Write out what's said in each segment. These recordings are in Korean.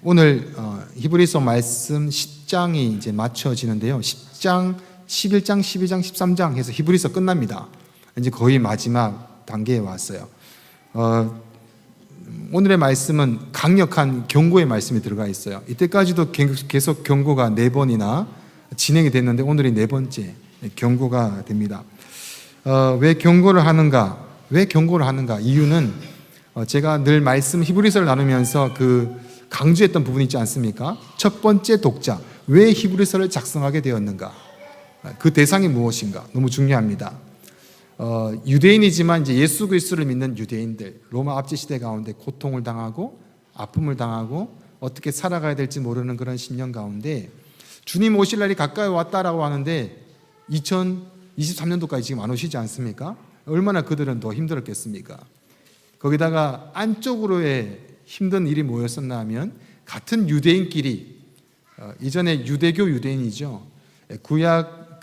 오늘 히브리서 말씀 10장이 이제 맞춰지는데요. 10장, 11장, 12장, 13장 해서 히브리서 끝납니다. 이제 거의 마지막 단계에 왔어요. 오늘의 말씀은 강력한 경고의 말씀이 들어가 있어요. 이때까지도 계속 경고가 4번이나 진행이 됐는데 오늘이 4번째 경고가 됩니다. 왜 경고를 하는가? 왜 경고를 하는가? 이유는 제가 늘 말씀 히브리서를 나누면서 강조했던 부분이 있지 않습니까? 첫 번째 독자, 왜 히브리서를 작성하게 되었는가? 그 대상이 무엇인가? 너무 중요합니다. 유대인이지만 이제 예수 그리스도를 믿는 유대인들, 로마 압제 시대 가운데 고통을 당하고 아픔을 당하고 어떻게 살아가야 될지 모르는 그런 심령 가운데 주님 오실 날이 가까이 왔다라고 하는데 2023년도까지 지금 안 오시지 않습니까? 얼마나 그들은 더 힘들었겠습니까? 거기다가 안쪽으로의 힘든 일이 뭐였었나 하면 같은 유대인끼리 이전에 유대교 유대인이죠. 구약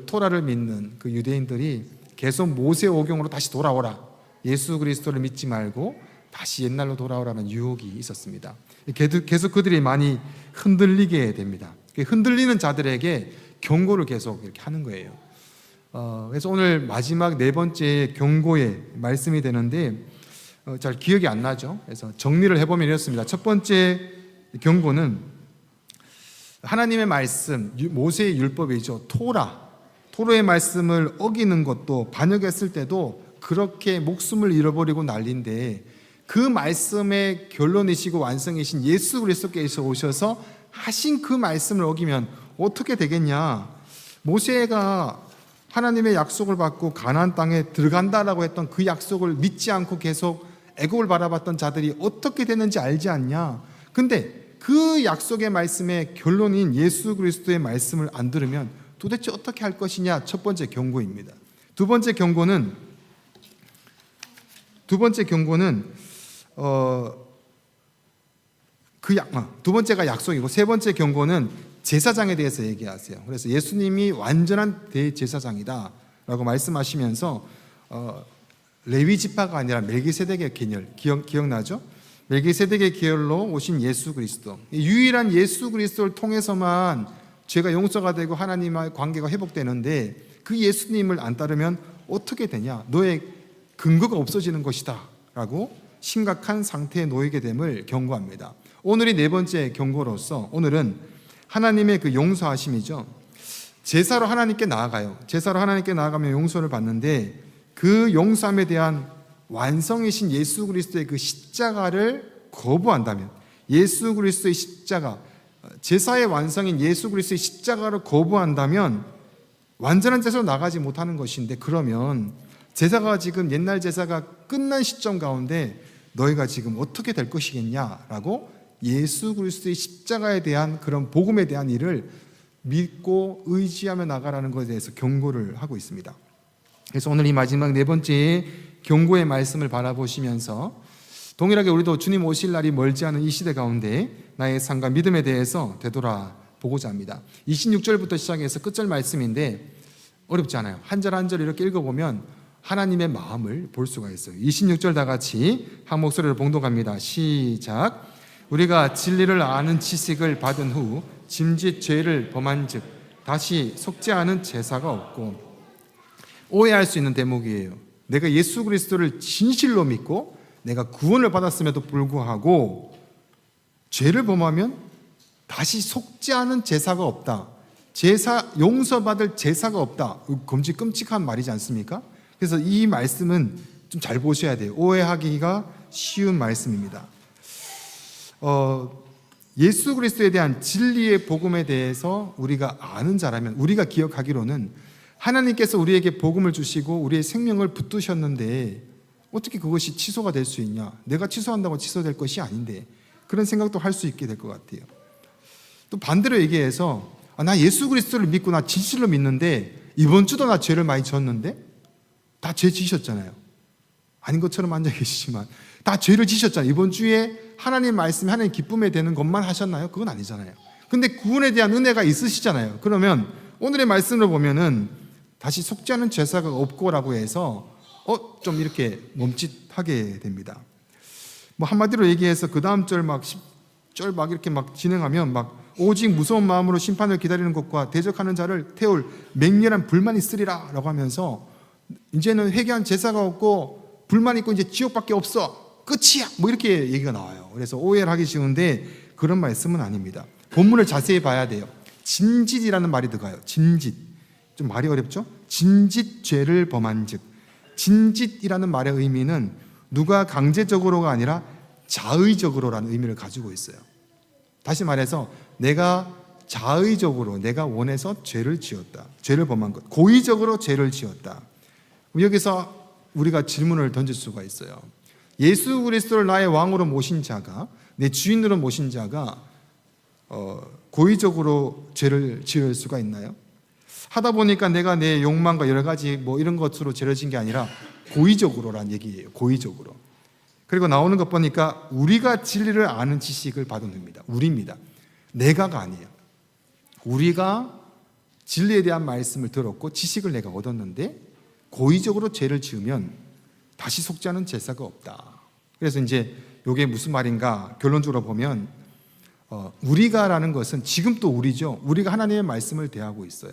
토라를 믿는 그 유대인들이 계속 모세 오경으로 다시 돌아오라. 예수 그리스도를 믿지 말고 다시 옛날로 돌아오라는 유혹이 있었습니다. 계속 그들이 많이 흔들리게 됩니다. 흔들리는 자들에게 경고를 계속 이렇게 하는 거예요. 그래서 오늘 마지막 4번째 경고의 말씀이 되는데 잘 기억이 안 나죠. 그래서 정리를 해보면 이렇습니다. 첫 번째 경고는 하나님의 말씀, 모세의 율법이죠. 토라의 말씀을 어기는 것도 반역했을 때도 그렇게 목숨을 잃어버리고 난리인데 그 말씀의 결론이시고 완성이신 예수 그리스도께서 오셔서 하신 그 말씀을 어기면 어떻게 되겠냐? 모세가 하나님의 약속을 받고 가나안 땅에 들어간다라고 했던 그 약속을 믿지 않고 계속 애굽을 바라봤던 자들이 어떻게 되는지 알지 않냐? 근데 그 약속의 말씀의 결론인 예수 그리스도의 말씀을 안 들으면 도대체 어떻게 할 것이냐? 첫 번째 경고입니다. 두 번째 경고는 두 번째가 약속이고 세 번째 경고는 제사장에 대해서 얘기하세요. 그래서 예수님이 완전한 대제사장이다 라고 말씀하시면서 레위 지파가 아니라 멜기세덱의 계열, 기억나죠? 멜기세덱의 계열로 오신 예수 그리스도, 유일한 예수 그리스도를 통해서만 죄가 용서가 되고 하나님과의 관계가 회복되는데 그 예수님을 안 따르면 어떻게 되냐? 너의 근거가 없어지는 것이다 라고 심각한 상태에 놓이게 됨을 경고합니다. 오늘이 4번째 경고로서 오늘은 하나님의 그 용서하심이죠. 제사로 하나님께 나아가요. 제사로 하나님께 나아가면 용서를 받는데 그 용서함에 대한 완성이신 예수 그리스도의 그 십자가를 거부한다면, 예수 그리스도의 십자가, 제사의 완성인 예수 그리스도의 십자가를 거부한다면 완전한 제사로 나가지 못하는 것인데, 그러면 제사가 지금 옛날 제사가 끝난 시점 가운데 너희가 지금 어떻게 될 것이겠냐라고 예수 그리스도의 십자가에 대한 그런 복음에 대한 일을 믿고 의지하며 나가라는 것에 대해서 경고를 하고 있습니다. 그래서 오늘 이 마지막 4번째 경고의 말씀을 바라보시면서 동일하게 우리도 주님 오실 날이 멀지 않은 이 시대 가운데 나의 삶과 믿음에 대해서 되돌아보고자 합니다. 26절부터 시작해서 끝절 말씀인데 어렵지 않아요. 한 절 한 절 이렇게 읽어보면 하나님의 마음을 볼 수가 있어요. 26절 다 같이 한 목소리로 봉독합니다. 시작. 우리가 진리를 아는 지식을 받은 후 짐짓 죄를 범한 즉 다시 속죄하는 제사가 없고, 오해할 수 있는 대목이에요. 내가 예수 그리스도를 진실로 믿고 내가 구원을 받았음에도 불구하고 죄를 범하면 다시 속죄하는 제사가 없다. 용서받을 제사가 없다. 끔찍한 말이지 않습니까? 그래서 이 말씀은 좀 잘 보셔야 돼요. 오해하기가 쉬운 말씀입니다. 예수 그리스도에 대한 진리의 복음에 대해서 우리가 아는 자라면, 우리가 기억하기로는 하나님께서 우리에게 복음을 주시고 우리의 생명을 붙드셨는데 어떻게 그것이 취소가 될 수 있냐? 내가 취소한다고 취소될 것이 아닌데, 그런 생각도 할 수 있게 될 것 같아요. 또 반대로 얘기해서 나 예수 그리스도를 믿고 나 진실로 믿는데 이번 주도 나 죄를 많이 졌는데, 다 죄 지셨잖아요. 아닌 것처럼 앉아 계시지만 다 죄를 지셨잖아요. 이번 주에 하나님 말씀, 하나님 기쁨에 되는 것만 하셨나요? 그건 아니잖아요. 근데 구원에 대한 은혜가 있으시잖아요. 그러면 오늘의 말씀을 보면은 다시 속죄하는 제사가 없고라고 해서 좀 이렇게 멈칫하게 됩니다. 한마디로 얘기해서 그 다음 절 절 막 이렇게 막 진행하면 막 오직 무서운 마음으로 심판을 기다리는 것과 대적하는 자를 태울 맹렬한 불만이 있으리라 라고 하면서 이제는 회개한 제사가 없고 불만 있고 이제 지옥밖에 없어, 끝이야, 뭐 이렇게 얘기가 나와요. 그래서 오해를 하기 쉬운데 그런 말씀은 아닙니다. 본문을 자세히 봐야 돼요. 짐짓이라는 말이 들어가요. 짐짓, 좀 말이 어렵죠? 짐짓 죄를 범한 즉, 짐짓이라는 말의 의미는 누가 강제적으로가 아니라 자의적으로라는 의미를 가지고 있어요. 다시 말해서 내가 자의적으로, 내가 원해서 죄를 지었다, 죄를 범한 것, 고의적으로 죄를 지었다. 여기서 우리가 질문을 던질 수가 있어요. 예수 그리스도를 나의 왕으로 모신 자가, 내 주인으로 모신 자가 고의적으로 죄를 지을 수가 있나요? 하다 보니까 내가 내 욕망과 여러 가지 뭐 이런 것으로 죄를 지은 게 아니라 고의적으로란 얘기예요. 고의적으로. 그리고 나오는 것 보니까 우리가 진리를 아는 지식을 받은 겁니다. 우리입니다. 내가가 아니에요. 우리가 진리에 대한 말씀을 들었고 지식을 내가 얻었는데 고의적으로 죄를 지으면 다시 속죄하는 제사가 없다. 그래서 이제 이게 무슨 말인가 결론적으로 보면 우리가라는 것은 지금 또 우리죠. 우리가 하나님의 말씀을 대하고 있어요.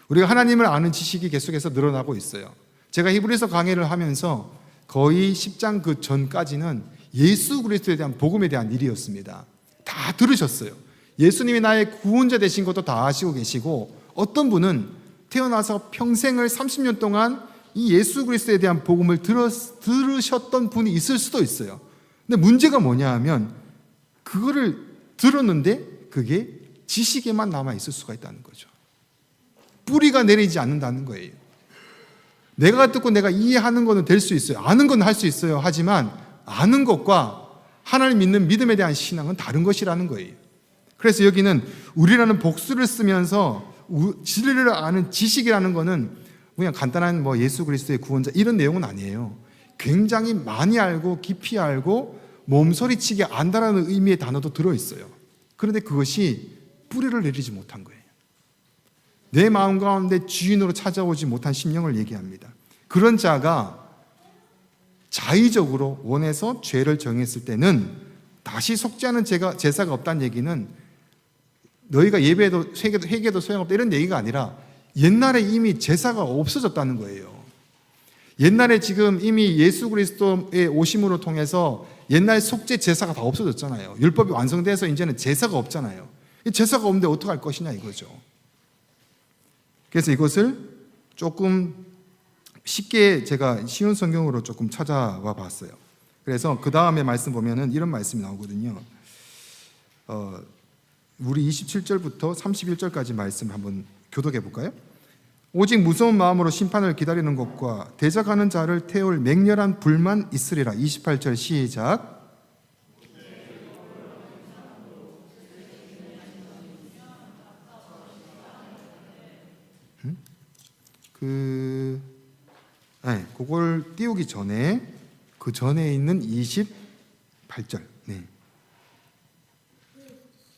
우리가 하나님을 아는 지식이 계속해서 늘어나고 있어요. 제가 히브리서 강의를 하면서 거의 10장 그 전까지는 예수 그리스도에 대한 복음에 대한 일이었습니다. 다 들으셨어요. 예수님이 나의 구원자 되신 것도 다 아시고 계시고, 어떤 분은 태어나서 평생을 30년 동안 이 예수 그리스도에 대한 복음을 들으셨던 분이 있을 수도 있어요. 근데 문제가 뭐냐 하면 그거를 들었는데 그게 지식에만 남아 있을 수가 있다는 거죠. 뿌리가 내리지 않는다는 거예요. 내가 듣고 내가 이해하는 것은 될 수 있어요. 아는 건 할 수 있어요. 하지만 아는 것과 하나님 믿는 믿음에 대한 신앙은 다른 것이라는 거예요. 그래서 여기는 우리라는 복수를 쓰면서 진리를 아는 지식이라는 것은 그냥 간단한 뭐 예수 그리스도의 구원자 이런 내용은 아니에요. 굉장히 많이 알고 깊이 알고 몸소리치게 안다라는 의미의 단어도 들어있어요. 그런데 그것이 뿌리를 내리지 못한 거예요. 내 마음 가운데 주인으로 찾아오지 못한 심령을 얘기합니다. 그런 자가 자의적으로 원해서 죄를 정했을 때는 다시 속죄하는 제사가 없다는 얘기는 너희가 예배도 회개도 소용없다 이런 얘기가 아니라 옛날에 이미 제사가 없어졌다는 거예요. 옛날에 지금 이미 예수 그리스도의 오심으로 통해서 옛날 속죄 제사가 다 없어졌잖아요. 율법이 완성돼서 이제는 제사가 없잖아요. 제사가 없는데 어떡할 것이냐 이거죠. 그래서 이것을 조금 쉽게 제가 쉬운 성경으로 조금 찾아와 봤어요. 그래서 그 다음에 말씀 보면은 이런 말씀이 나오거든요. 우리 27절부터 31절까지 말씀 한번 교독해 볼까요? 오직 무서운 마음으로 심판을 기다리는 것과 대적하는 자를 태울 맹렬한 불만 있으리라. 28절 시작. 그걸 띄우기 전에 그 전에 있는 28절. 네.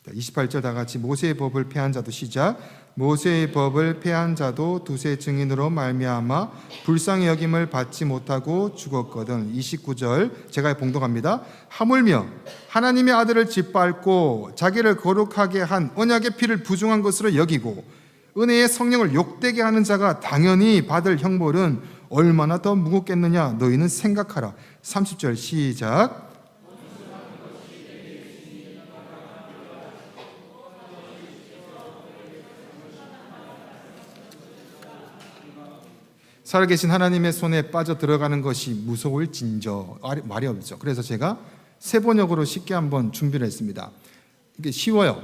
28절 다 같이 모세의 법을 폐한 자도 시작. 모세의 법을 폐한 자도 두세 증인으로 말미암아 불쌍히 여김을 받지 못하고 죽었거든. 29절 제가 봉독합니다. 하물며 하나님의 아들을 짓밟고 자기를 거룩하게 한 언약의 피를 부정한 것으로 여기고 은혜의 성령을 욕되게 하는 자가 당연히 받을 형벌은 얼마나 더 무겁겠느냐 너희는 생각하라. 30절 시작. 살아계신 하나님의 손에 빠져 들어가는 것이 무서울 진저. 말이 없죠. 그래서 제가 세 번역으로 쉽게 한번 준비를 했습니다. 이게 쉬워요.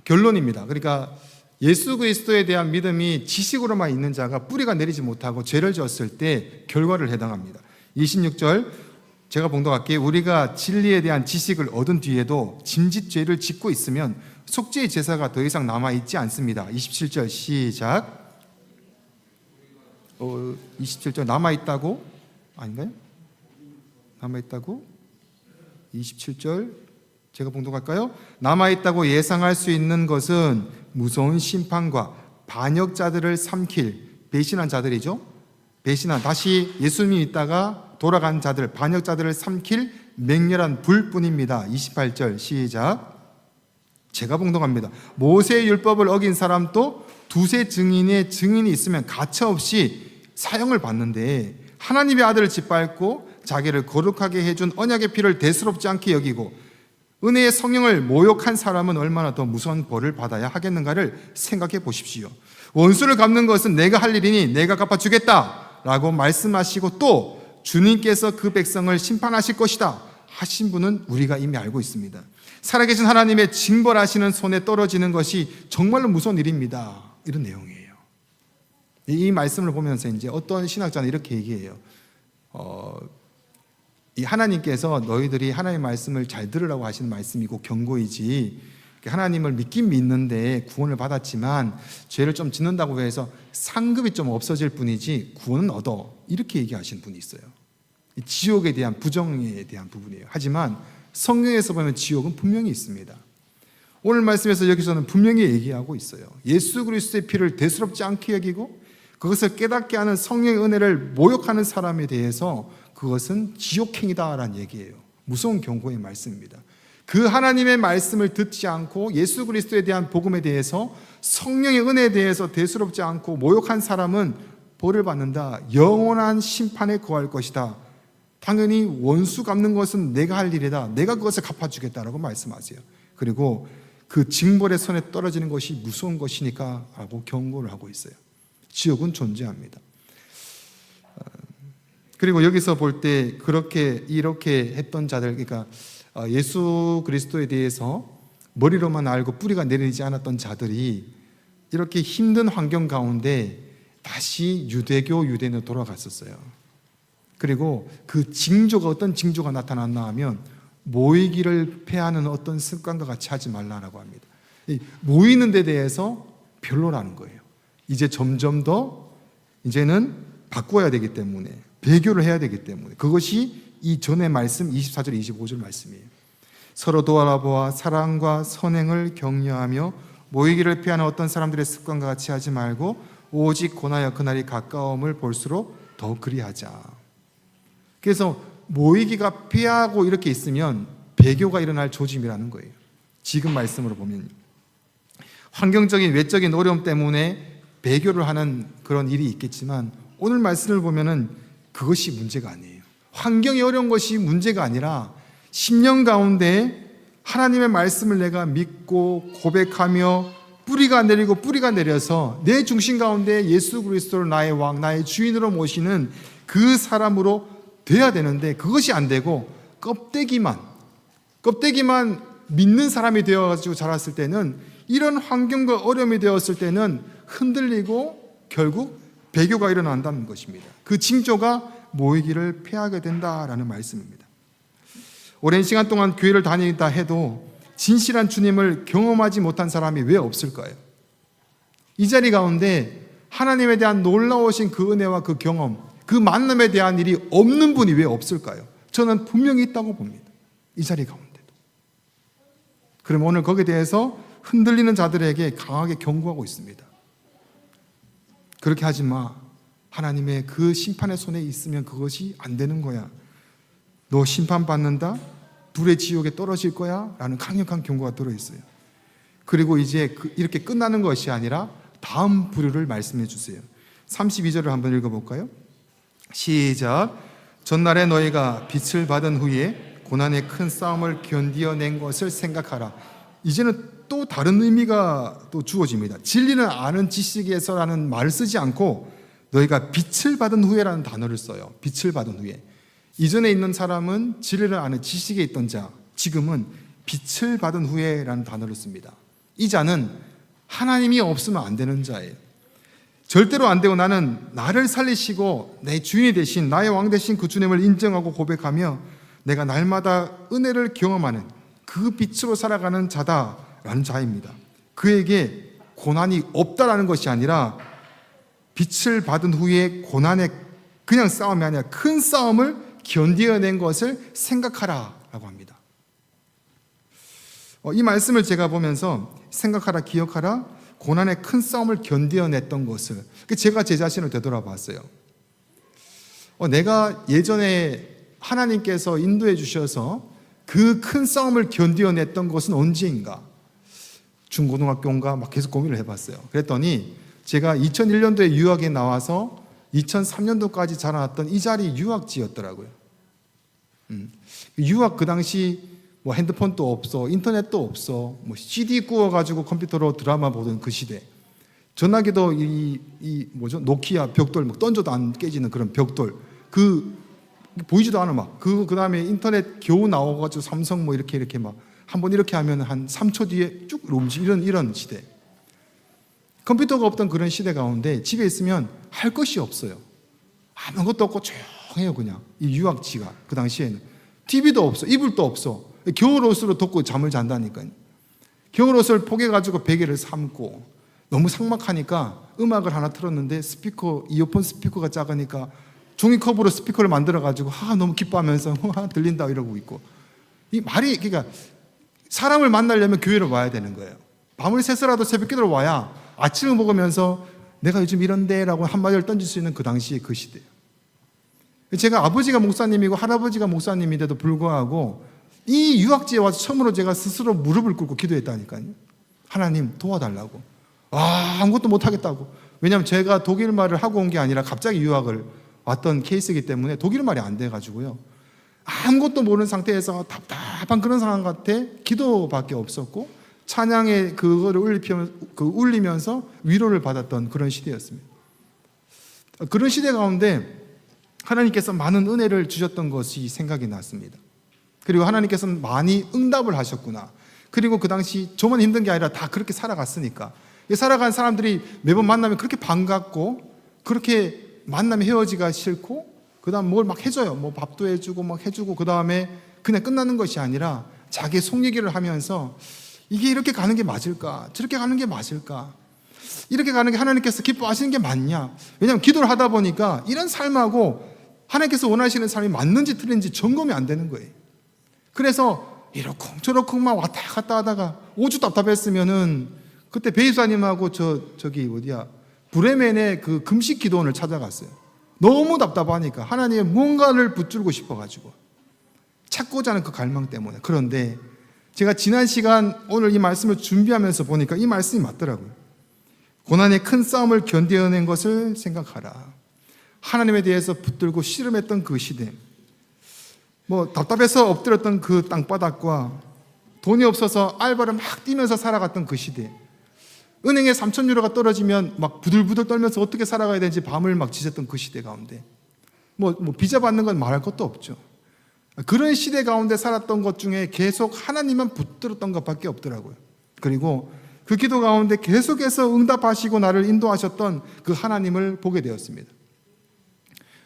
결론입니다. 그러니까 예수 그리스도에 대한 믿음이 지식으로만 있는 자가 뿌리가 내리지 못하고 죄를 지었을 때 결과를 해당합니다. 26절 제가 봉독할게요. 우리가 진리에 대한 지식을 얻은 뒤에도 짐짓죄를 짓고 있으면 속죄의 제사가 더 이상 남아있지 않습니다. 27절 시작. 27절 남아있다고? 아닌가요? 남아있다고? 27절 제가 봉독할까요? 남아있다고 예상할 수 있는 것은 무서운 심판과 반역자들을 삼킬 배신한 자들이죠. 배신한 다시 예수님이 있다가 돌아간 자들 반역자들을 삼킬 맹렬한 불뿐입니다. 28절 시작. 제가 봉독합니다. 모세의 율법을 어긴 사람도 두세 증인의 증인이 있으면 가차없이 사형을 받는데 하나님의 아들을 짓밟고 자기를 거룩하게 해준 언약의 피를 대수롭지 않게 여기고 은혜의 성령을 모욕한 사람은 얼마나 더 무서운 벌을 받아야 하겠는가를 생각해 보십시오. 원수를 갚는 것은 내가 할 일이니 내가 갚아주겠다 라고 말씀하시고 또 주님께서 그 백성을 심판하실 것이다 하신 분은 우리가 이미 알고 있습니다. 살아계신 하나님의 징벌하시는 손에 떨어지는 것이 정말로 무서운 일입니다. 이런 내용이에요. 이 말씀을 보면서 이제 어떤 신학자는 이렇게 얘기해요. 이 하나님께서 너희들이 하나님의 말씀을 잘 들으라고 하시는 말씀이고 경고이지, 하나님을 믿긴 믿는데 구원을 받았지만 죄를 좀 짓는다고 해서 상급이 좀 없어질 뿐이지 구원은 얻어, 이렇게 얘기하시는 분이 있어요. 지옥에 대한 부정에 대한 부분이에요. 하지만 성경에서 보면 지옥은 분명히 있습니다. 오늘 말씀에서 여기서는 분명히 얘기하고 있어요. 예수 그리스도의 피를 대수롭지 않게 여기고 그것을 깨닫게 하는 성령의 은혜를 모욕하는 사람에 대해서 그것은 지옥행위다라는 얘기예요. 무서운 경고의 말씀입니다. 그 하나님의 말씀을 듣지 않고 예수 그리스도에 대한 복음에 대해서 성령의 은혜에 대해서 대수롭지 않고 모욕한 사람은 벌을 받는다. 영원한 심판에 거할 것이다. 당연히 원수 갚는 것은 내가 할 일이다. 내가 그것을 갚아주겠다라고 말씀하세요. 그리고 그 징벌의 손에 떨어지는 것이 무서운 것이니까 라고 경고를 하고 있어요. 지옥은 존재합니다. 그리고 여기서 볼 때 이렇게 했던 자들, 그러니까 예수 그리스도에 대해서 머리로만 알고 뿌리가 내리지 않았던 자들이 이렇게 힘든 환경 가운데 다시 유대인으로 돌아갔었어요. 그리고 그 징조가 어떤 징조가 나타났나 하면 모이기를 패하는 어떤 습관과 같이 하지 말라라고 합니다. 모이는 데 대해서 별로라는 거예요. 이제 점점 더 이제는 바꿔야 되기 때문에, 배교를 해야 되기 때문에, 그것이 이 전의 말씀 24절 25절 말씀이에요. 서로 도와보아 사랑과 선행을 격려하며 모이기를 피하는 어떤 사람들의 습관과 같이 하지 말고 오직 권하여 그날이 가까움을 볼수록 더 그리하자. 그래서 모이기가 피하고 이렇게 있으면 배교가 일어날 조짐이라는 거예요. 지금 말씀으로 보면 환경적인 외적인 어려움 때문에 배교를 하는 그런 일이 있겠지만 오늘 말씀을 보면은 그것이 문제가 아니에요. 환경이 어려운 것이 문제가 아니라 10년 가운데 하나님의 말씀을 내가 믿고 고백하며 뿌리가 내려서 내 중심 가운데 예수 그리스도를 나의 왕, 나의 주인으로 모시는 그 사람으로 돼야 되는데 그것이 안 되고 껍데기만 믿는 사람이 되어가지고 자랐을 때는, 이런 환경과 어려움이 되었을 때는 흔들리고 결국 배교가 일어난다는 것입니다. 그 징조가 모이기를 피하게 된다라는 말씀입니다. 오랜 시간 동안 교회를 다니다 해도 진실한 주님을 경험하지 못한 사람이 왜 없을까요? 이 자리 가운데 하나님에 대한 놀라우신 그 은혜와 그 경험, 그 만남에 대한 일이 없는 분이 왜 없을까요? 저는 분명히 있다고 봅니다. 이 자리 가운데도. 그럼 오늘 거기에 대해서 흔들리는 자들에게 강하게 경고하고 있습니다. 그렇게 하지 마. 하나님의 그 심판의 손에 있으면 그것이 안 되는 거야. 너 심판받는다? 불의 지옥에 떨어질 거야? 라는 강력한 경고가 들어있어요. 그리고 이제 이렇게 끝나는 것이 아니라 다음 부류를 말씀해 주세요. 32절을 한번 읽어볼까요? 시작. 전날에 너희가 빛을 받은 후에 고난의 큰 싸움을 견디어낸 것을 생각하라. 이제는 또 다른 의미가 또 주어집니다. 진리는 아는 지식에서라는 말을 쓰지 않고 너희가 빛을 받은 후에라는 단어를 써요. 빛을 받은 후에. 이전에 있는 사람은 진리를 아는 지식에 있던 자, 지금은 빛을 받은 후에라는 단어를 씁니다. 이 자는 하나님이 없으면 안 되는 자예요. 절대로 안 되고 나는 나를 살리시고 내 주인이 되신, 나의 왕 되신 그 주님을 인정하고 고백하며 내가 날마다 은혜를 경험하는 그 빛으로 살아가는 자다라는 자입니다. 그에게 고난이 없다라는 것이 아니라 빛을 받은 후에 고난의 그냥 싸움이 아니라 큰 싸움을 견디어낸 것을 생각하라 라고 합니다. 이 말씀을 제가 보면서 생각하라, 기억하라, 고난의 큰 싸움을 견디어냈던 것을, 제가 제 자신을 되돌아봤어요. 내가 예전에 하나님께서 인도해 주셔서 그 큰 싸움을 견디어냈던 것은 언제인가? 중고등학교인가 막 계속 고민을 해봤어요. 그랬더니 제가 2001년도에 유학에 나와서 2003년도까지 자라났던 이 자리 유학지였더라고요. 유학 그 당시 뭐 핸드폰도 없어, 인터넷도 없어, 뭐 CD 구워가지고 컴퓨터로 드라마 보던 그 시대. 전화기도 뭐죠? 노키아 벽돌 막 던져도 안 깨지는 그런 벽돌. 보이지도 않아 막. 그다음에 인터넷 겨우 나와가지고 삼성 뭐 이렇게 막 한번 이렇게 하면 한 3초 뒤에 쭉 이런 시대. 컴퓨터가 없던 그런 시대 가운데 집에 있으면 할 것이 없어요. 아무것도 없고 조용해요 그냥. 이 유학지가 그 당시에는 TV도 없어, 이불도 없어. 겨울옷으로 덮고 잠을 잔다니까요. 겨울옷을 포개가지고 베개를 삼고 너무 삭막하니까 음악을 하나 틀었는데 이어폰 스피커가 작으니까 종이컵으로 스피커를 만들어가지고 너무 기뻐하면서 들린다 이러고 있고. 이 말이 그러니까 사람을 만나려면 교회를 와야 되는 거예요. 밤을 새서라도 새벽기도를 와야 아침을 먹으면서 내가 요즘 이런데 라고 한마디를 던질 수 있는 그 당시의 그 시대예요. 제가 아버지가 목사님이고 할아버지가 목사님인데도 불구하고 이 유학지에 와서 처음으로 제가 스스로 무릎을 꿇고 기도했다니까요. 하나님 도와달라고. 아무것도 못하겠다고. 왜냐하면 제가 독일말을 하고 온 게 아니라 갑자기 유학을 왔던 케이스이기 때문에 독일말이 안 돼가지고요. 아무것도 모르는 상태에서 답답한 그런 상황 같아 기도밖에 없었고 찬양에 그거를 울리면서 위로를 받았던 그런 시대였습니다. 그런 시대 가운데 하나님께서 많은 은혜를 주셨던 것이 생각이 났습니다. 그리고 하나님께서는 많이 응답을 하셨구나. 그리고 그 당시 저만 힘든 게 아니라 다 그렇게 살아갔으니까 살아간 사람들이 매번 만나면 그렇게 반갑고 그렇게 만나면 헤어지기가 싫고 그 다음 뭘 막 해줘요. 뭐 밥도 해주고 막 해주고 그 다음에 그냥 끝나는 것이 아니라 자기 속 얘기를 하면서 이게 이렇게 가는 게 맞을까? 저렇게 가는 게 맞을까? 이렇게 가는 게 하나님께서 기뻐하시는 게 맞냐? 왜냐하면 기도를 하다 보니까 이런 삶하고 하나님께서 원하시는 삶이 맞는지 틀린지 점검이 안 되는 거예요. 그래서 이러쿵저러쿵 막 왔다 갔다 하다가 오죽 답답했으면은 그때 베이사님하고 브레멘의 그 금식 기도원을 찾아갔어요. 너무 답답하니까 하나님의 무언가를 붙들고 싶어가지고 찾고자 하는 그 갈망 때문에. 그런데 제가 지난 시간 오늘 이 말씀을 준비하면서 보니까 이 말씀이 맞더라고요. 고난의 큰 싸움을 견뎌낸 것을 생각하라. 하나님에 대해서 붙들고 씨름했던 그 시대, 뭐 답답해서 엎드렸던 그 땅바닥과 돈이 없어서 알바를 막 뛰면서 살아갔던 그 시대, 은행에 3,000유로가 떨어지면 막 부들부들 떨면서 어떻게 살아가야 되는지 밤을 막 지새던 그 시대 가운데 뭐 비자 받는 건 말할 것도 없죠. 그런 시대 가운데 살았던 것 중에 계속 하나님만 붙들었던 것밖에 없더라고요. 그리고 그 기도 가운데 계속해서 응답하시고 나를 인도하셨던 그 하나님을 보게 되었습니다.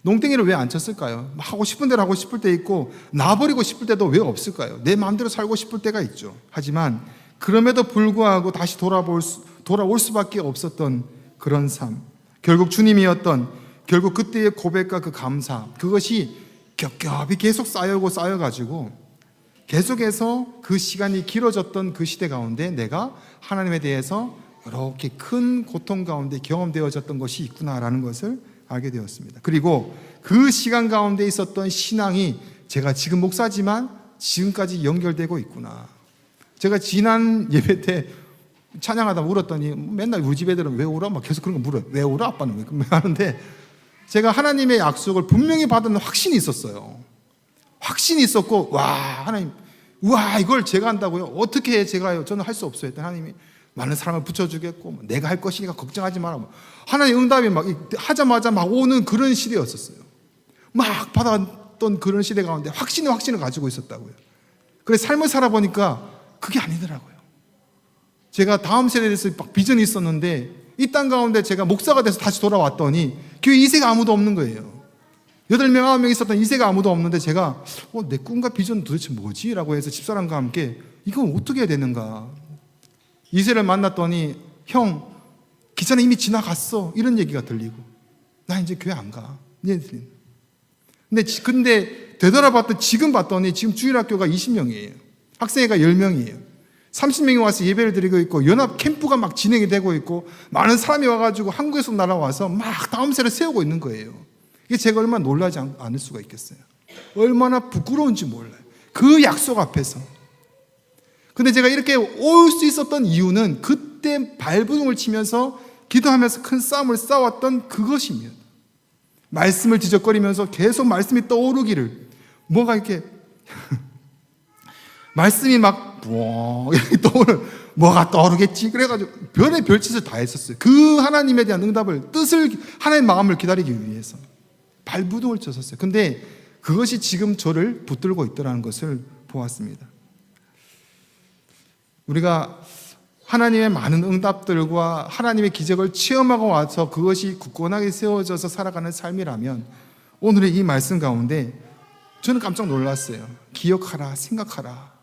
농땡이를 왜 안 쳤을까요? 하고 싶은 대로 하고 싶을 때 있고 놔버리고 싶을 때도 왜 없을까요? 내 마음대로 살고 싶을 때가 있죠. 하지만 그럼에도 불구하고 다시 돌아올 수밖에 없었던 그런 삶, 결국 주님이었던, 결국 그때의 고백과 그 감사, 그것이 겹겹이 계속 쌓여가지고 계속해서 그 시간이 길어졌던 그 시대 가운데 내가 하나님에 대해서 이렇게 큰 고통 가운데 경험되어졌던 것이 있구나라는 것을 알게 되었습니다. 그리고 그 시간 가운데 있었던 신앙이 제가 지금 목사지만 지금까지 연결되고 있구나. 제가 지난 예배 때 찬양하다 울었더니 맨날 우리 집 애들은 왜 울어? 막 계속 그런 거 물어요. 왜 울어? 아빠는 왜 하는데 제가 하나님의 약속을 분명히 받은 확신이 있었어요. 확신이 있었고 하나님 이걸 제가 한다고요? 어떻게 제가요? 저는 할 수 없어요. 했더니 하나님이 많은 사람을 붙여주겠고 내가 할 것이니까 걱정하지 마라. 하나님 응답이 막 하자마자 막 오는 그런 시대였었어요. 막 받았던 그런 시대 가운데 확신을 가지고 있었다고요. 그래서 삶을 살아보니까 그게 아니더라고요. 제가 다음 세대에 대해서 막 비전이 있었는데 이 땅 가운데 제가 목사가 돼서 다시 돌아왔더니 교회 2세가 아무도 없는 거예요. 8명, 9명 있었던 2세가 아무도 없는데 제가 내 꿈과 비전은 도대체 뭐지? 라고 해서 집사람과 함께 이건 어떻게 해야 되는가? 2세를 만났더니 형 기차는 이미 지나갔어 이런 얘기가 들리고 나 이제 교회 안 가. 근데 되돌아봤더니 지금 봤더니 지금 주일학교가 20명이에요. 학생회가 10명이에요. 30명이 와서 예배를 드리고 있고 연합 캠프가 막 진행이 되고 있고 많은 사람이 와가지고 한국에서 날아와서 막 다음 세를 세우고 있는 거예요. 이게 제가 얼마나 놀라지 않을 수가 있겠어요. 얼마나 부끄러운지 몰라요. 그 약속 앞에서. 근데 제가 이렇게 올 수 있었던 이유는 그때 발버둥을 치면서 기도하면서 큰 싸움을 싸웠던 그것입니다. 말씀을 지적거리면서 계속 말씀이 떠오르기를, 뭐가 이렇게 말씀이 막 이렇게 뭐가 떠오르겠지. 그래가지고 별의 별짓을 다 했었어요. 그 하나님에 대한 응답을, 뜻을, 하나님의 마음을 기다리기 위해서 발부둥을 쳤었어요. 근데 그것이 지금 저를 붙들고 있더라는 것을 보았습니다. 우리가 하나님의 많은 응답들과 하나님의 기적을 체험하고 와서 그것이 굳건하게 세워져서 살아가는 삶이라면, 오늘의 이 말씀 가운데 저는 깜짝 놀랐어요. 기억하라, 생각하라.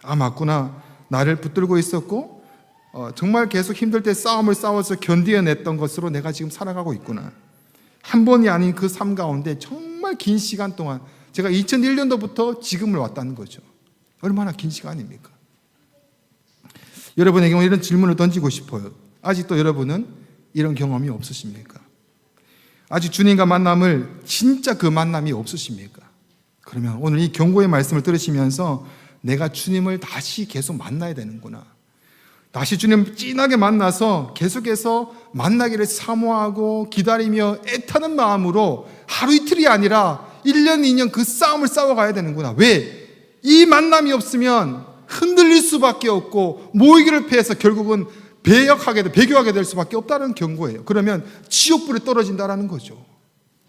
아, 맞구나. 나를 붙들고 있었고 정말 계속 힘들 때 싸움을 싸워서 견디어냈던 것으로 내가 지금 살아가고 있구나. 한 번이 아닌 그 삶 가운데 정말 긴 시간 동안, 제가 2001년도부터 지금을 왔다는 거죠. 얼마나 긴 시간입니까? 여러분에게 이런 질문을 던지고 싶어요. 아직도 여러분은 이런 경험이 없으십니까? 아직 주님과 만남을, 진짜 그 만남이 없으십니까? 그러면 오늘 이 경고의 말씀을 들으시면서 내가 주님을 다시 계속 만나야 되는구나. 다시 주님 진하게 만나서 계속해서 만나기를 사모하고 기다리며 애타는 마음으로 하루 이틀이 아니라 1년, 2년 그 싸움을 싸워가야 되는구나. 왜? 이 만남이 없으면 흔들릴 수밖에 없고 모이기를 패해서 결국은 배교하게 될 수밖에 없다는 경고예요. 그러면 지옥불에 떨어진다는 거죠.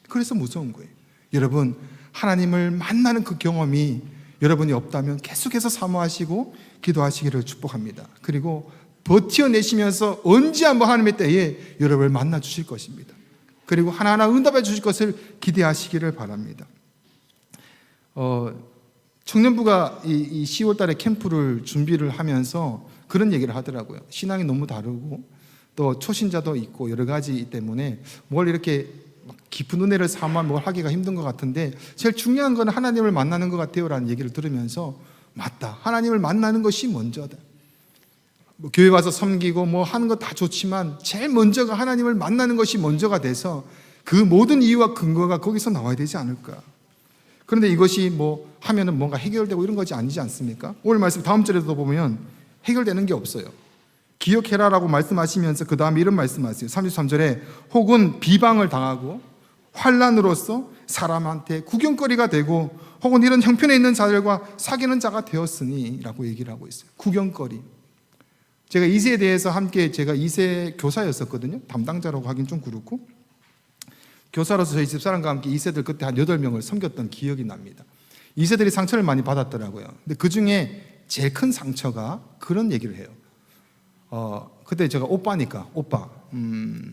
그래서 무서운 거예요. 여러분, 하나님을 만나는 그 경험이 여러분이 없다면 계속해서 사모하시고 기도하시기를 축복합니다. 그리고 버텨내시면서 언제 한번 하나님의 때에 여러분을 만나 주실 것입니다. 그리고 하나하나 응답해 주실 것을 기대하시기를 바랍니다. 청년부가 이 10월 달에 캠프를 준비를 하면서 그런 얘기를 하더라고요. 신앙이 너무 다르고 또 초신자도 있고 여러 가지 때문에 뭘 이렇게 깊은 은혜를 삼아 뭘 하기가 힘든 것 같은데, 제일 중요한 건 하나님을 만나는 것 같아요 라는 얘기를 들으면서, 맞다, 하나님을 만나는 것이 먼저다. 뭐 교회 와서 섬기고 뭐 하는 거 다 좋지만 제일 먼저가 하나님을 만나는 것이 먼저가 돼서 그 모든 이유와 근거가 거기서 나와야 되지 않을까. 그런데 이것이 뭐 하면은 뭔가 해결되고 이런 것이 아니지 않습니까? 오늘 말씀 다음 절에도 보면 해결되는 게 없어요. 기억해라라고 말씀하시면서 그 다음에 이런 말씀하세요. 33절에 혹은 비방을 당하고 환난으로서 사람한테 구경거리가 되고 혹은 이런 형편에 있는 자들과 사귀는 자가 되었으니 라고 얘기를 하고 있어요. 구경거리. 제가 이세에 대해서 함께, 제가 이세 교사였었거든요. 담당자라고 하긴 좀 그렇고, 교사로서 저희 집사람과 함께 이세들 그때 한 8명을 섬겼던 기억이 납니다. 이세들이 상처를 많이 받았더라고요. 근데 그 중에 제일 큰 상처가 그런 얘기를 해요. 그때 제가 오빠니까, 오빠,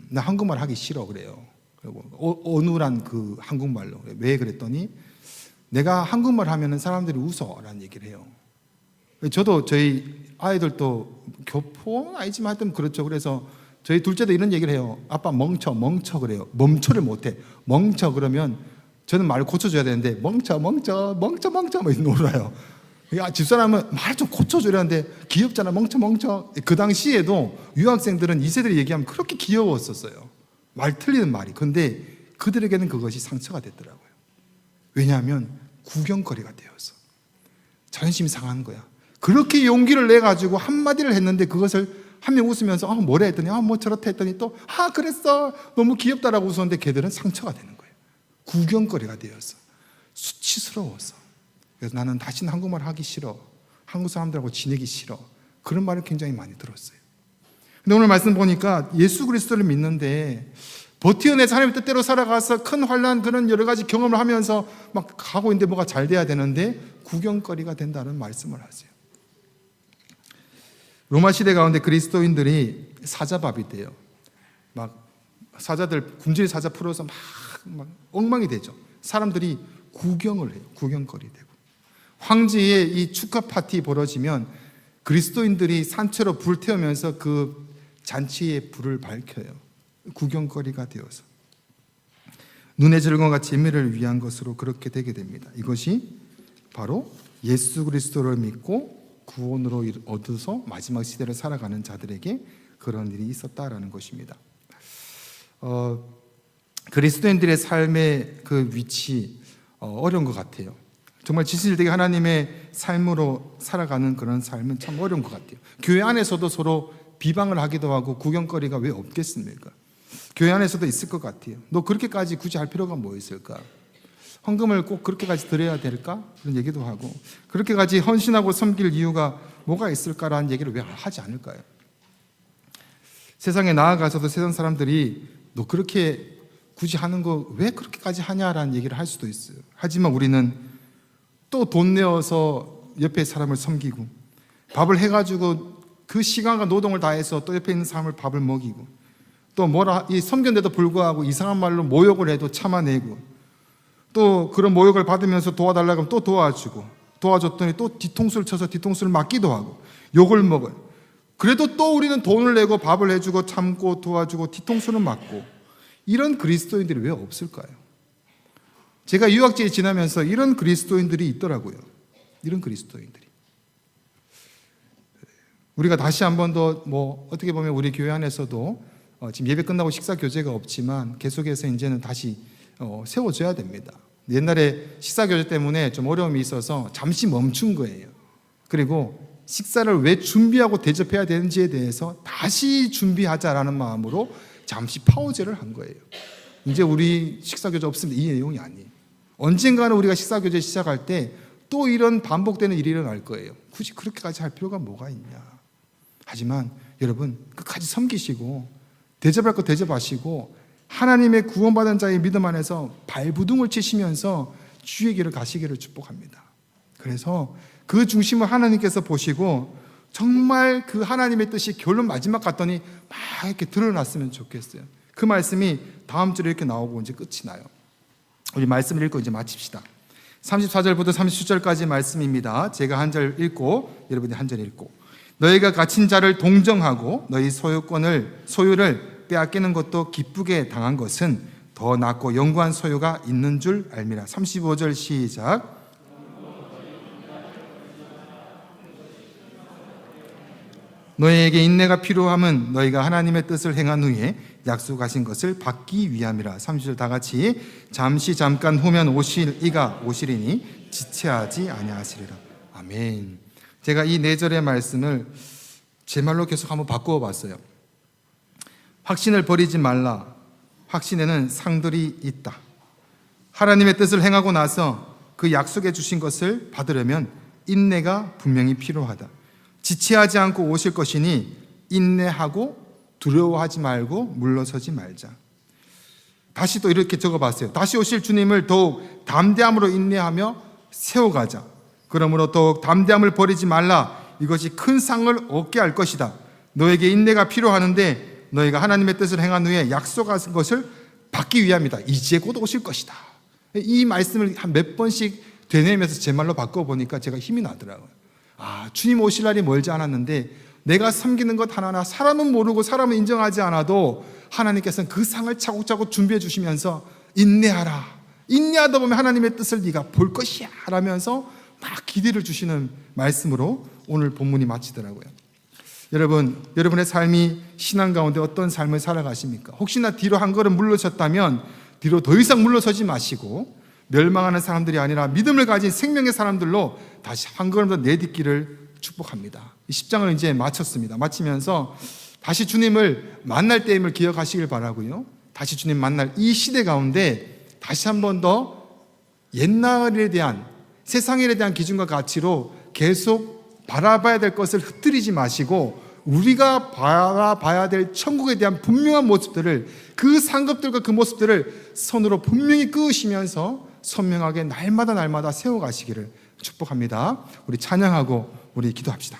나 한국말 하기 싫어 그래요. 그리고 어눌한 그 한국말로. 왜 그랬더니 내가 한국말 하면은 사람들이 웃어라는 얘기를 해요. 저도 저희 아이들도 교포는 아니지만 하여튼 그렇죠. 그래서 저희 둘째도 이런 얘기를 해요. 아빠 멍쳐 그래요. 멈춰를 못해. 멍쳐 그러면 저는 말을 고쳐줘야 되는데 멍쳐 뭐 놀아요. 집사람은 말 좀 고쳐주려는데 귀엽잖아, 멍쳐. 그 당시에도 유학생들은 이세들이 얘기하면 그렇게 귀여웠었어요. 말 틀리는 말이. 근데 그들에게는 그것이 상처가 됐더라고요. 왜냐하면 구경거리가 되어서 자존심이 상한 거야. 그렇게 용기를 내가지고 한마디를 했는데 그것을 한 명 웃으면서 뭐래 했더니 뭐 저렇다 했더니 또 그랬어, 너무 귀엽다라고 웃었는데 걔들은 상처가 되는 거예요. 구경거리가 되어서, 수치스러워서. 그래서 나는 다시는 한국말 하기 싫어, 한국 사람들하고 지내기 싫어, 그런 말을 굉장히 많이 들었어요. 근데 오늘 말씀 보니까 예수 그리스도를 믿는데 버티어내서 하나님의 뜻대로 살아가서 큰 환난, 그런 여러 가지 경험을 하면서 막 가고 있는데 뭐가 잘 돼야 되는데 구경거리가 된다는 말씀을 하세요. 로마 시대 가운데 그리스도인들이 사자밥이 돼요. 막 사자들 굶주린 사자 풀어서 막 엉망이 되죠. 사람들이 구경을 해요. 구경거리 되고. 황제의 이 축하 파티 벌어지면 그리스도인들이 산채로 불 태우면서 그 잔치에 불을 밝혀요. 구경거리가 되어서 눈의 즐거움과 재미를 위한 것으로 그렇게 되게 됩니다. 이것이 바로 예수 그리스도를 믿고 구원으로 얻어서 마지막 시대를 살아가는 자들에게 그런 일이 있었다라는 것입니다. 그리스도인들의 삶의 그 위치, 어려운 것 같아요. 정말 진실되게 하나님의 삶으로 살아가는 그런 삶은 참 어려운 것 같아요. 교회 안에서도 서로 비방을 하기도 하고 구경거리가 왜 없겠습니까? 교회 안에서도 있을 것 같아요. 너 그렇게까지 굳이 할 필요가 뭐 있을까? 헌금을 꼭 그렇게까지 드려야 될까? 그런 얘기도 하고, 그렇게까지 헌신하고 섬길 이유가 뭐가 있을까라는 얘기를 왜 하지 않을까요? 세상에 나아가서도 세상 사람들이 너 그렇게 굳이 하는 거 왜 그렇게까지 하냐라는 얘기를 할 수도 있어요. 하지만 우리는 또 돈 내어서 옆에 사람을 섬기고, 밥을 해가지고 그 시간과 노동을 다해서 또 옆에 있는 사람을 밥을 먹이고, 또 이 섬겼는데도 불구하고 이상한 말로 모욕을 해도 참아내고, 또 그런 모욕을 받으면서 도와달라고 하면 또 도와주고, 도와줬더니 또 뒤통수를 쳐서 뒤통수를 맞기도 하고 욕을 먹어요. 그래도 또 우리는 돈을 내고 밥을 해주고 참고 도와주고 뒤통수는 맞고, 이런 그리스도인들이 왜 없을까요? 제가 유학지에 지나면서 이런 그리스도인들이 있더라고요. 이런 그리스도인들이. 우리가 다시 한 번 더 어떻게 보면 우리 교회 안에서도 지금 예배 끝나고 식사 교제가 없지만 계속해서 이제는 다시 세워줘야 됩니다. 옛날에 식사 교제 때문에 좀 어려움이 있어서 잠시 멈춘 거예요. 그리고 식사를 왜 준비하고 대접해야 되는지에 대해서 다시 준비하자라는 마음으로 잠시 파우제를 한 거예요. 이제 우리 식사 교제 없으면 이 내용이 아니에요. 언젠가는 우리가 식사 교제 시작할 때 또 이런 반복되는 일이 일어날 거예요. 굳이 그렇게까지 할 필요가 뭐가 있냐. 하지만 여러분, 끝까지 섬기시고 대접할 거 대접하시고 하나님의 구원받은 자의 믿음 안에서 발부둥을 치시면서 주의 길을 가시기를 축복합니다. 그래서 그 중심을 하나님께서 보시고 정말 그 하나님의 뜻이 결론 마지막 갔더니 막 이렇게 드러났으면 좋겠어요. 그 말씀이 다음 주에 이렇게 나오고 이제 끝이 나요. 우리 말씀을 읽고 이제 마칩시다. 34절부터 37절까지 말씀입니다. 제가 한 절 읽고 여러분이 한 절 읽고, 너희가 갇힌 자를 동정하고 너희 소유를 빼앗기는 것도 기쁘게 당한 것은 더 낫고 영구한 소유가 있는 줄 알미라. 35절 시작. 너희에게 인내가 필요함은 너희가 하나님의 뜻을 행한 후에 약속하신 것을 받기 위함이라. 30절 다 같이. 잠시 잠깐 후면 오실 이가 오시리니 지체하지 아니하시리라. 아멘. 제가 이 4절의 말씀을 제 말로 계속 한번 바꾸어 봤어요. 확신을 버리지 말라. 확신에는 상들이 있다. 하나님의 뜻을 행하고 나서 그 약속해 주신 것을 받으려면 인내가 분명히 필요하다. 지체하지 않고 오실 것이니 인내하고 두려워하지 말고 물러서지 말자. 다시 또 이렇게 적어봤어요. 다시 오실 주님을 더욱 담대함으로 인내하며 세워가자. 그러므로 더욱 담대함을 버리지 말라. 이것이 큰 상을 얻게 할 것이다. 너에게 인내가 필요하는데 너희가 하나님의 뜻을 행한 후에 약속한 것을 받기 위함이다. 이제 곧 오실 것이다. 이 말씀을 한 몇 번씩 되뇌면서 제 말로 바꿔보니까 제가 힘이 나더라고요. 주님 오실 날이 멀지 않았는데 내가 섬기는 것 하나하나 사람은 모르고 사람은 인정하지 않아도 하나님께서는 그 상을 차곡차곡 준비해 주시면서 인내하라. 인내하다 보면 하나님의 뜻을 네가 볼 것이야 라면서 막 기대를 주시는 말씀으로 오늘 본문이 마치더라고요. 여러분의 삶이 신앙 가운데 어떤 삶을 살아가십니까? 혹시나 뒤로 한 걸음 물러섰다면 뒤로 더 이상 물러서지 마시고 멸망하는 사람들이 아니라 믿음을 가진 생명의 사람들로 다시 한 걸음 더 내딛기를 축복합니다. 이 10장을 이제 마쳤습니다. 마치면서 다시 주님을 만날 때임을 기억하시길 바라고요. 다시 주님 만날 이 시대 가운데 다시 한 번 더 옛날에 대한 세상에 대한 기준과 가치로 계속 바라봐야 될 것을 흩뜨리지 마시고 우리가 바라봐야 될 천국에 대한 분명한 모습들을, 그 상급들과 그 모습들을 손으로 분명히 그으시면서 선명하게 날마다 세워가시기를 축복합니다. 우리 찬양하고 우리 기도합시다.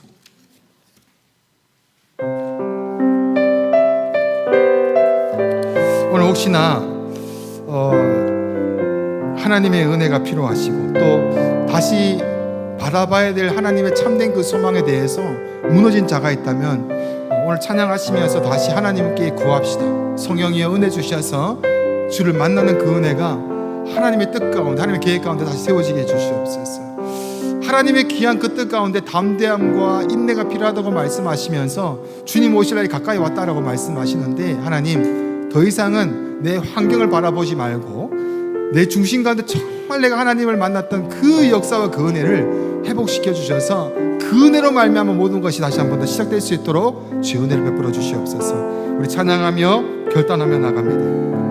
오늘 혹시나 하나님의 은혜가 필요하시고 또 다시 바라봐야 될 하나님의 참된 그 소망에 대해서 무너진 자가 있다면 오늘 찬양하시면서 다시 하나님께 구합시다. 성령이여 은혜 주셔서 주를 만나는 그 은혜가 하나님의 뜻 가운데, 하나님의 계획 가운데 다시 세워지게 해주시옵소서. 하나님의 귀한 그 뜻 가운데 담대함과 인내가 필요하다고 말씀하시면서 주님 오실 날이 가까이 왔다라고 말씀하시는데, 하나님 더 이상은 내 환경을 바라보지 말고 내 중심 가운데 정말 내가 하나님을 만났던 그 역사와 그 은혜를 회복시켜 주셔서 그 은혜로 말미암아 모든 것이 다시 한 번 더 시작될 수 있도록 주의 은혜를 베풀어 주시옵소서. 우리 찬양하며 결단하며 나갑니다.